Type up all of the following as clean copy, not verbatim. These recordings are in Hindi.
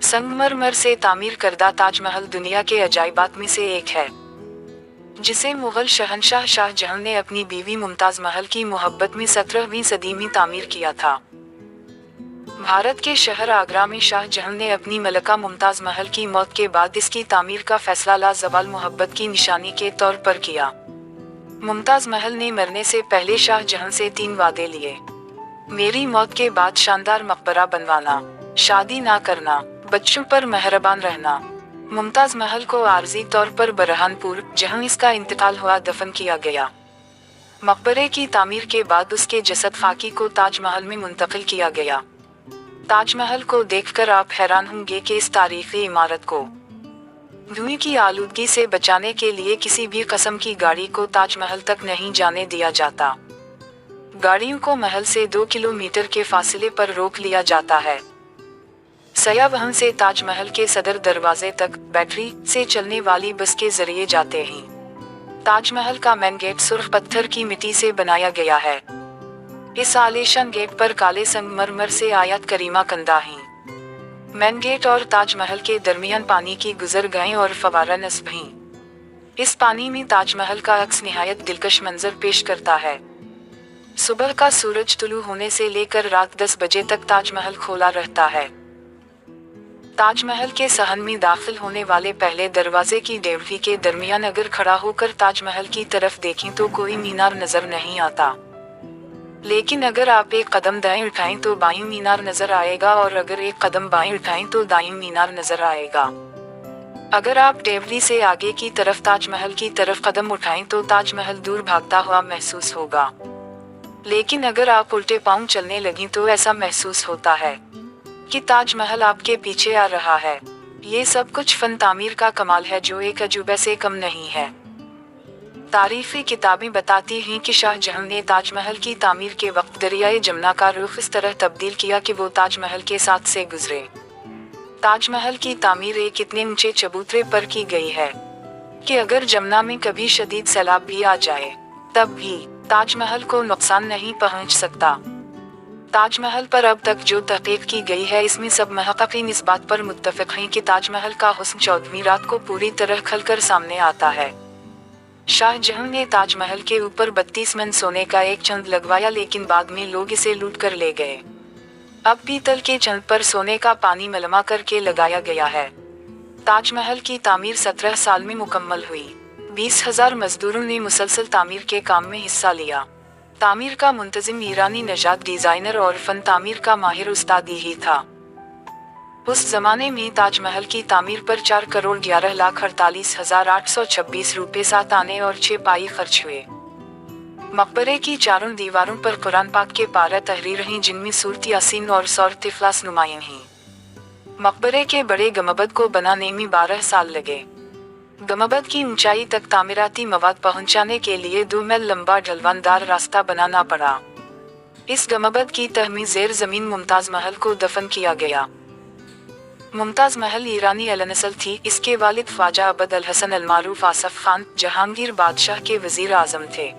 संगमरमर से तामीर करदा ताजमहल दुनिया के अजायबात में से एक है, जिसे मुगल शहंशाह शाहजहां ने अपनी बीवी मुमताज महल की मोहब्बत में 17वीं सदी में तामीर किया था। भारत के शहर आगरा में शाहजहां ने अपनी मलका मुमताज महल की मौत के बाद इसकी तामीर का फैसला लाजवाल मोहब्बत की निशानी के तौर पर किया। मुमताज महल ने मरने से पहले शाहजहां से 3 वादे लिए। मेरी मौत के बाद शानदार मकबरा बनवाना, शादी ना करना, बच्चों पर मेहरबान रहना। मुमताज महल को आर्जी तौर पर बरहानपुर, जहां इसका इंतकाल हुआ, दफन किया गया। मकबरे की तामीर के बाद उसके जसद फाकी को ताजमहल में मुंतकिल किया गया। ताजमहल को देखकर आप हैरान होंगे कि इस तारीखी इमारत को धुएं की आलूदगी से बचाने के लिए किसी भी किस्म की गाड़ी को ताजमहल तक नहीं जाने दिया जाता। गाड़ियों को महल से 2 किलोमीटर के फासले पर रोक लिया जाता है। सयाह वहां से ताजमहल के सदर दरवाजे तक बैटरी से चलने वाली बस के जरिए जाते हैं। ताजमहल का मेन गेट सुर्ख पत्थर की मिट्टी से बनाया गया है। इस आलीशान गेट पर काले संगमरमर से आयत करीमा कंधा हैं। मेन गेट और ताजमहल के दरमियान पानी की गुजरगाहें और फवारा नस्ब हैं। इस पानी में ताजमहल का अक्स निहायत दिलकश मंजर पेश करता है। सुबह का सूरज तुलू होने से लेकर रात 10 बजे तक ताजमहल खोला रहता है। ताजमहल के सहन में दाखिल होने वाले पहले दरवाजे की डेवढ़ी के दरमियान अगर खड़ा होकर ताजमहल की तरफ देखें तो कोई मीनार नजर नहीं आता, लेकिन अगर आप एक कदम दाएं उठाएं तो बाईं मीनार नजर आएगा और अगर एक कदम बाएं उठाएं तो दाईं मीनार नजर आएगा। अगर आप डेवढ़ी से आगे की तरफ ताजमहल की तरफ कदम उठाएं तो ताजमहल दूर भागता हुआ महसूस होगा, लेकिन अगर आप उल्टे पांव चलने लगें तो ऐसा महसूस होता है कि ताजमहल आपके पीछे आ रहा है। ये सब कुछ फन तामीर का कमाल है जो एक अजूबे से कम नहीं है। तारीखी किताबें बताती हैं कि शाहजहां ने ताजमहल की तामीर के वक्त दरियाए जमुना का रुख इस तरह तब्दील किया कि वो ताजमहल के साथ से गुजरे। ताजमहल की तामीर एक इतने ऊंचे चबूतरे पर की गई है कि अगर जमुना में कभी शदीद सैलाब भी आ जाए तब भी ताजमहल को नुकसान नहीं पहुंच सकता। ताजमहल पर अब तक जो तहकीक की गई है इसमें सब महक़क़ीन इस बात पर मुत्तफ़िक़ हैं कि ताजमहल का हुस्न 14वीं रात को पूरी तरह खलकर सामने आता है। शाहजहां ने ताजमहल के ऊपर 32 मन सोने का एक चंद लगवाया, लेकिन बाद में लोग इसे लूट कर ले गए। अब पीतल के चंद पर सोने का पानी मलमा करके लगाया गया है। ताजमहल की तामीर 17 साल में मुकम्मल हुई। 20,000 मजदूरों ने मुसलसल तामीर के काम में हिस्सा लिया। तामीर का मुंतजिम ईरानी नजाद डिजाइनर और फन तामीर का माहिर उस्ताद ही था। उस जमाने में ताजमहल की तामीर पर 4,11,48,826 रुपए 7 आने और 6 पाई खर्च हुए। मकबरे की चारों दीवारों पर कुरान पाक के पारा तहरीर हैं, जिनमें सूरत यासीन और सूरत इखलास नुमायां हैं। मकबरे के बड़े गंबद को बनाने में 12 साल लगे। गंबद की ऊंचाई तक तामीराती मवाद पहुंचाने के लिए 2 मील लंबा ढलवानदार रास्ता बनाना पड़ा। इस गंबद की तह में ज़ेर ज़मीन मुमताज महल को दफन किया गया। मुमताज महल ईरानी अलनस्ल थी। इसके वालिद ख्वाजा अबद अल हसन अल मारूफ आसफ खान जहांगीर बादशाह के वजीर आजम थे।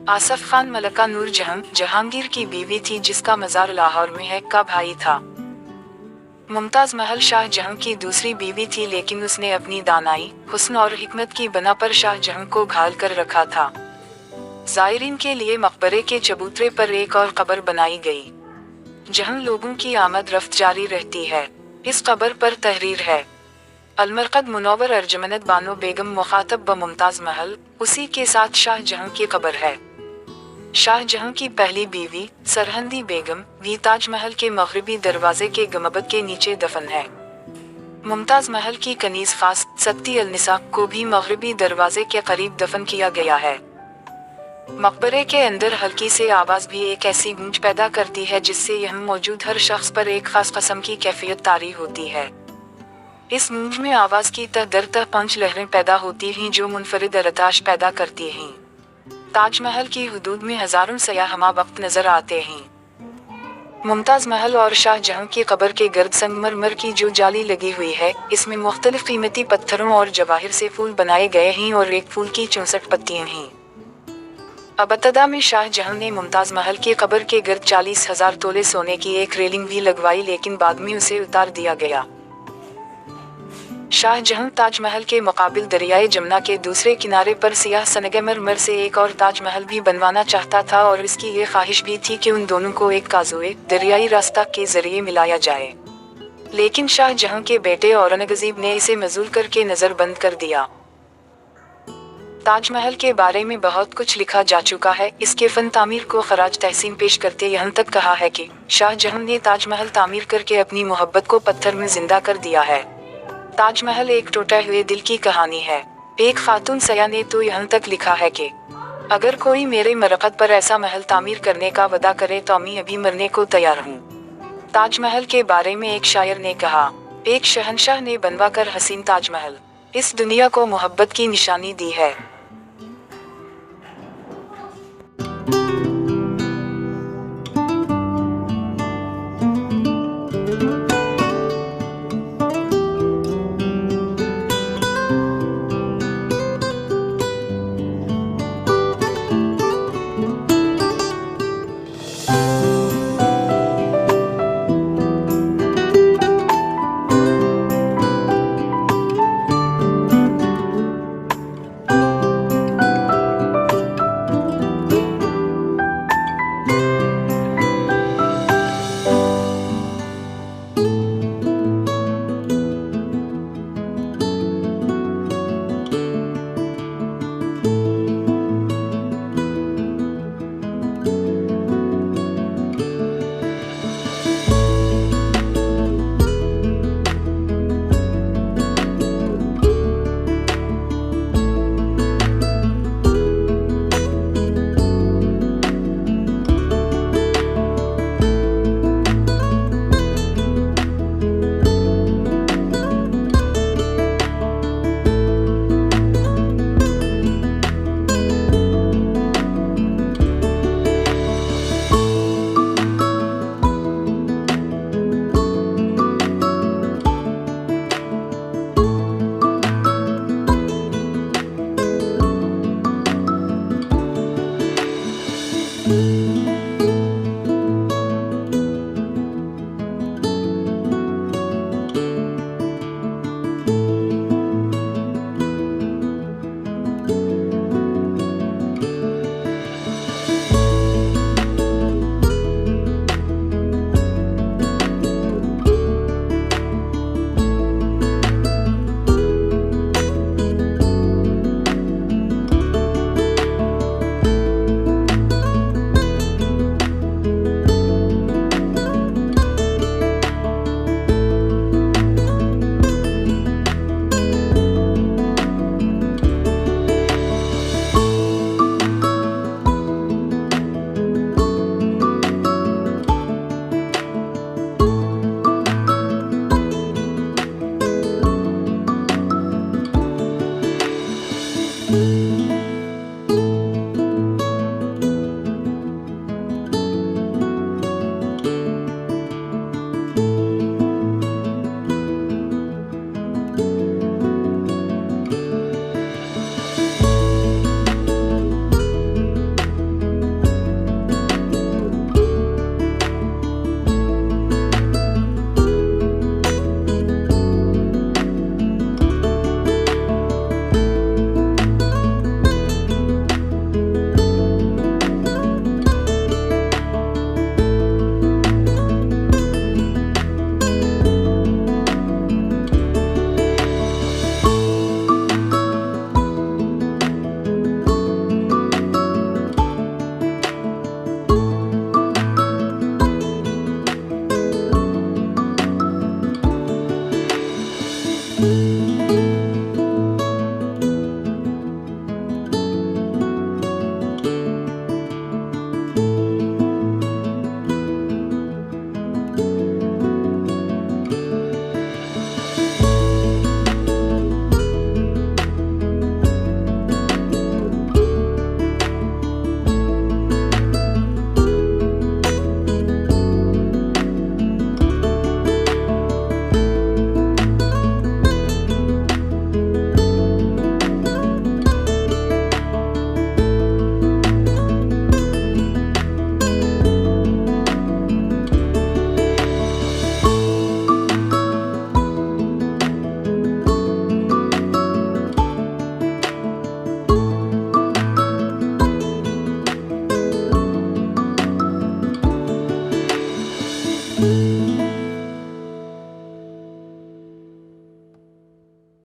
आसफ खान मलका नूर जहां जहांगीर की बीवी थी, जिसका मजार लाहौर में है, का भाई था। मुमताज महल शाहजहां की दूसरी बीवी थी, लेकिन उसने अपनी दानाई, हुस्न और हिकमत की बना पर शाहजहां को घायल कर रखा था। ज़ायरीन के लिए मकबरे के चबूतरे पर एक और कब्र बनाई गई, जहां लोगों की आमद रफ्त जारी रहती है। इस कब्र पर तहरीर है, अलमरकद मुनव्वर अर्जमनद बानो बेगम मुखातब ब मुमताज महल। उसी के साथ शाहजहां की कब्र है। शाहजहां की पहली बीवी सरहंदी बेगम भी ताजमहल के मगरिबी दरवाजे के गंबद के नीचे दफन है। मुमताज महल की कनीज खास सत्ती अल-निसा को भी मगरिबी दरवाजे के करीब दफन किया गया है। मकबरे के अंदर हल्की से आवाज भी एक ऐसी गूंज पैदा करती है जिससे यहाँ मौजूद हर शख्स पर एक खास किस्म की कैफियत तारी होती है। इस गूंज में आवाज की तह दर तह 5 लहरें पैदा होती हैं जो मुनफरिद अरताश पैदा करती हैं। ताजमहल की हुदूद में हजारों सयाह हमा वक्त नजर आते हैं। मुमताज महल और शाहजहां की कब्र के गर्द संगमरमर की जो जाली लगी हुई है, इसमें मुख्तलिफ कीमती पत्थरों और जवाहिर से फूल बनाए गए हैं और एक फूल की 64 पत्तियां हैं। अबतदा में शाहजहां ने मुमताज महल की कब्र के गर्द 40,000 तोले सोने की एक रेलिंग भी लगवाई, लेकिन बाद में उसे उतार दिया गया। शाहजहां ताजमहल के मुकाबिल दरियाए जमुना के दूसरे किनारे पर सियाह संगमरमर से एक और ताजमहल भी बनवाना चाहता था और इसकी ये ख्वाहिश भी थी कि उन दोनों को एक काज़ोए दरियाई रास्ता के जरिए मिलाया जाए। लेकिन शाहजहां के बेटे औरंगज़ेब ने इसे मंजूर करके नज़रबंद कर दिया। ताजमहल के बारे में बहुत कुछ लिखा जा चुका है। इसके फन तामीर को खराज तहसीन पेश करते यहाँ तक कहा है कि शाहजहां ने ताजमहल तामीर करके अपनी मोहब्बत को पत्थर में जिंदा कर दिया है। ताजमहल एक टूटे हुए दिल की कहानी है। एक खातून सया ने तो यहाँ तक लिखा है कि अगर कोई मेरे मरकत पर ऐसा महल तामीर करने का वादा करे तो मैं अभी मरने को तैयार हूँ। ताजमहल के बारे में एक शायर ने कहा, एक शहंशाह ने बनवा कर हसीन ताजमहल इस दुनिया को मोहब्बत की निशानी दी है।